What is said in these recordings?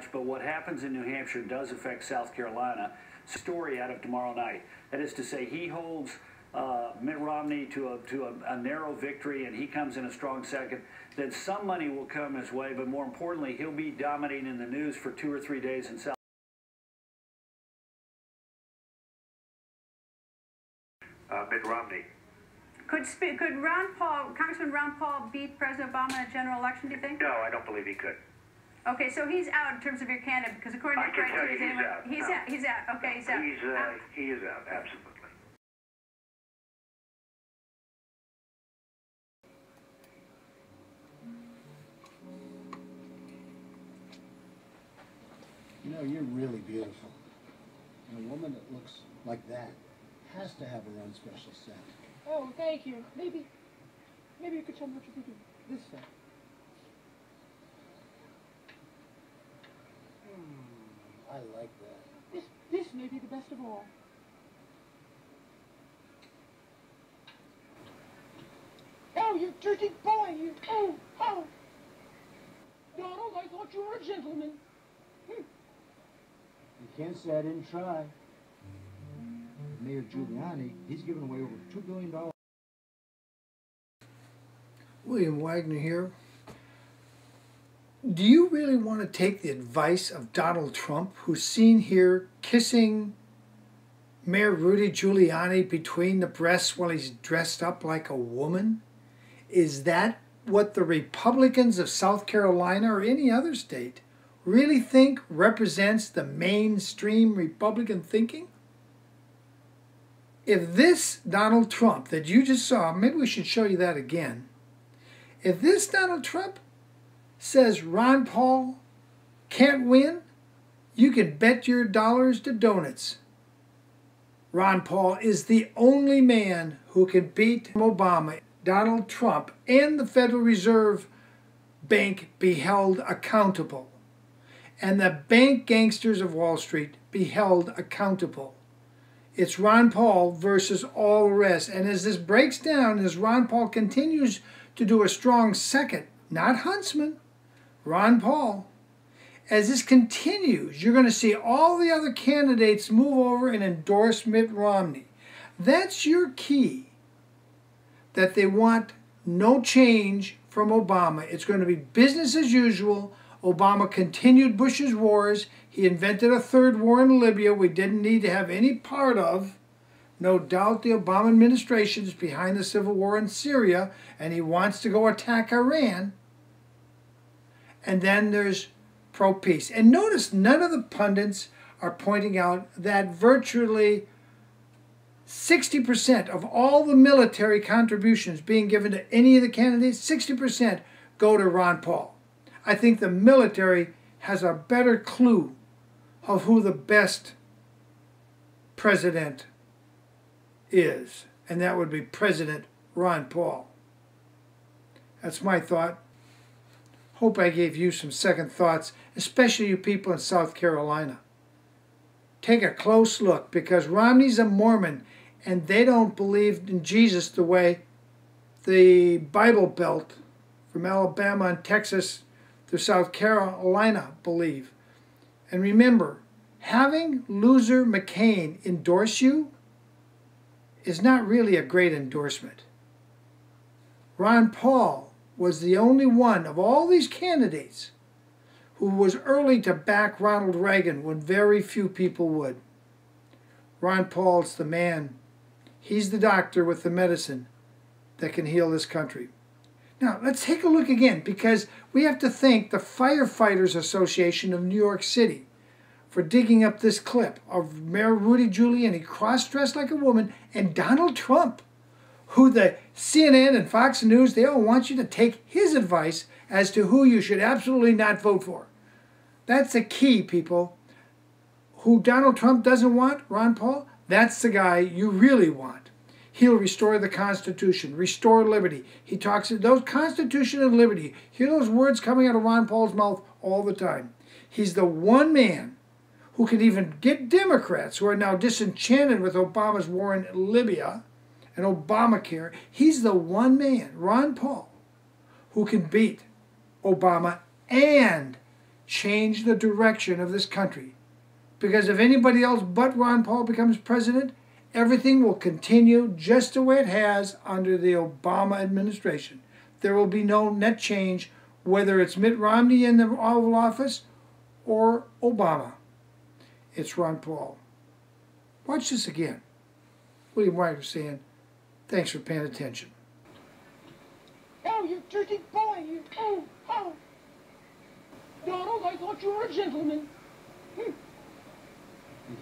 much, but what happens in New Hampshire does affect South Carolina. Story out of tomorrow night. That is to say, he holds Mitt Romney to a narrow victory, and he comes in a strong second. Then some money will come his way, but more importantly, he'll be dominating in the news for 2 or 3 days in South. Mitt Romney. Could Congressman Ron Paul beat President Obama in a general election, do you think? No, I don't believe he could. Okay, so he's out in terms of your candidate, because according to I can tell you he's out. He's out. He's out. Okay, he's out. He is out, absolutely. You know, you're really beautiful. And a woman that looks like that has to have her own special scent. Oh, thank you. Maybe you could tell me what you think of this scent. I like that. This may be the best of all. Oh, you dirty boy! You, oh! Donald, I thought you were a gentleman. You can't say I didn't try. Mayor Giuliani, he's given away over $2 billion. William Wagner here. Do you really want to take the advice of Donald Trump, who's seen here kissing Mayor Rudy Giuliani between the breasts while he's dressed up like a woman? Is that what the Republicans of South Carolina or any other state really think represents the mainstream Republican thinking? If this Donald Trump that you just saw, maybe we should show you that again. If this Donald Trump says Ron Paul can't win, you can bet your dollars to donuts. Ron Paul is the only man who can beat Obama. Donald Trump and the Federal Reserve Bank be held accountable, and the bank gangsters of Wall Street be held accountable. It's Ron Paul versus all the rest. And as this breaks down, as Ron Paul continues to do a strong second, not Huntsman, Ron Paul, as this continues, you're going to see all the other candidates move over and endorse Mitt Romney. That's your key, that they want no change from Obama. It's going to be business as usual. Obama continued Bush's wars. He invented a third war in Libya we didn't need to have any part of. No doubt the Obama administration is behind the civil war in Syria, and he wants to go attack Iran. And then there's pro-peace. And notice none of the pundits are pointing out that virtually 60% of all the military contributions being given to any of the candidates, 60% go to Ron Paul. I think the military has a better clue of who the best president is, and that would be President Ron Paul. That's my thought. Hope I gave you some second thoughts, especially you people in South Carolina. Take a close look, because Romney's a Mormon, and they don't believe in Jesus the way the Bible Belt from Alabama and Texas to South Carolina believe. And remember, having loser McCain endorse you is not really a great endorsement. Ron Paul was the only one of all these candidates who was early to back Ronald Reagan when very few people would. Ron Paul's the man. He's the doctor with the medicine that can heal this country. Now, let's take a look again, because we have to thank the Firefighters Association of New York City for digging up this clip of Mayor Rudy Giuliani cross-dressed like a woman and Donald Trump, who the CNN and Fox News, they all want you to take his advice as to who you should absolutely not vote for. That's the key, people. Who Donald Trump doesn't want, Ron Paul, that's the guy you really want. He'll restore the Constitution, restore liberty. He talks those Constitution and liberty. Hear those words coming out of Ron Paul's mouth all the time. He's the one man who can even get Democrats who are now disenchanted with Obama's war in Libya and Obamacare. He's the one man, Ron Paul, who can beat Obama and change the direction of this country. Because if anybody else but Ron Paul becomes president, everything will continue just the way it has under the Obama administration. There will be no net change, whether it's Mitt Romney in the Oval Office or Obama. It's Ron Paul. Watch this again. William White was saying, thanks for paying attention. Oh, you dirty boy, you. Oh, oh. Donald, I thought you were a gentleman. You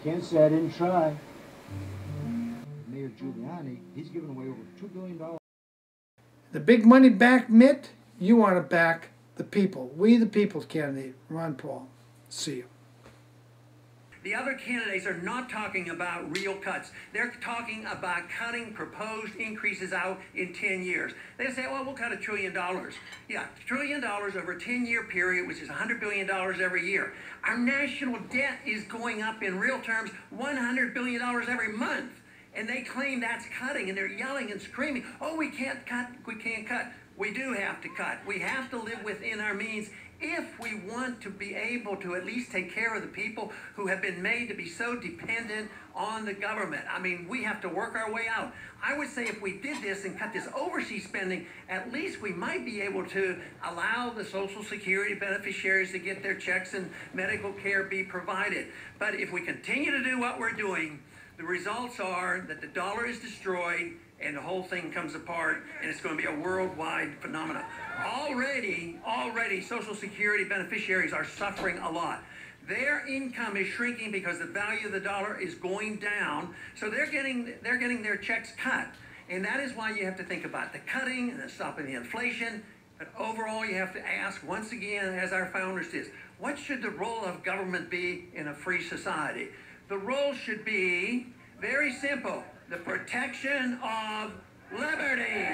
can't say I didn't try. Mayor Giuliani, he's given away over $2 billion. The big money back, Mitt, you want to back the people. We the people's candidate, Ron Paul. See you. The other candidates are not talking about real cuts. They're talking about cutting proposed increases out in 10 years. They say, well, we'll cut $1 trillion. Yeah, $1 trillion over a 10-year period, which is $100 billion every year. Our national debt is going up in real terms $100 billion every month. And they claim that's cutting, and they're yelling and screaming, oh, we can't cut, we can't cut. We do have to cut. We have to live within our means if we want to be able to at least take care of the people who have been made to be so dependent on the government. I mean, we have to work our way out. I would say if we did this and cut this overseas spending, at least we might be able to allow the Social Security beneficiaries to get their checks and medical care be provided. But if we continue to do what we're doing, the results are that the dollar is destroyed and the whole thing comes apart, and it's going to be a worldwide phenomenon. Already, Social Security beneficiaries are suffering a lot. Their income is shrinking because the value of the dollar is going down, so they're getting their checks cut. And that is why you have to think about the cutting and the stopping the inflation. But overall, you have to ask, once again, as our founders did, what should the role of government be in a free society? The role should be very simple: the protection of liberty.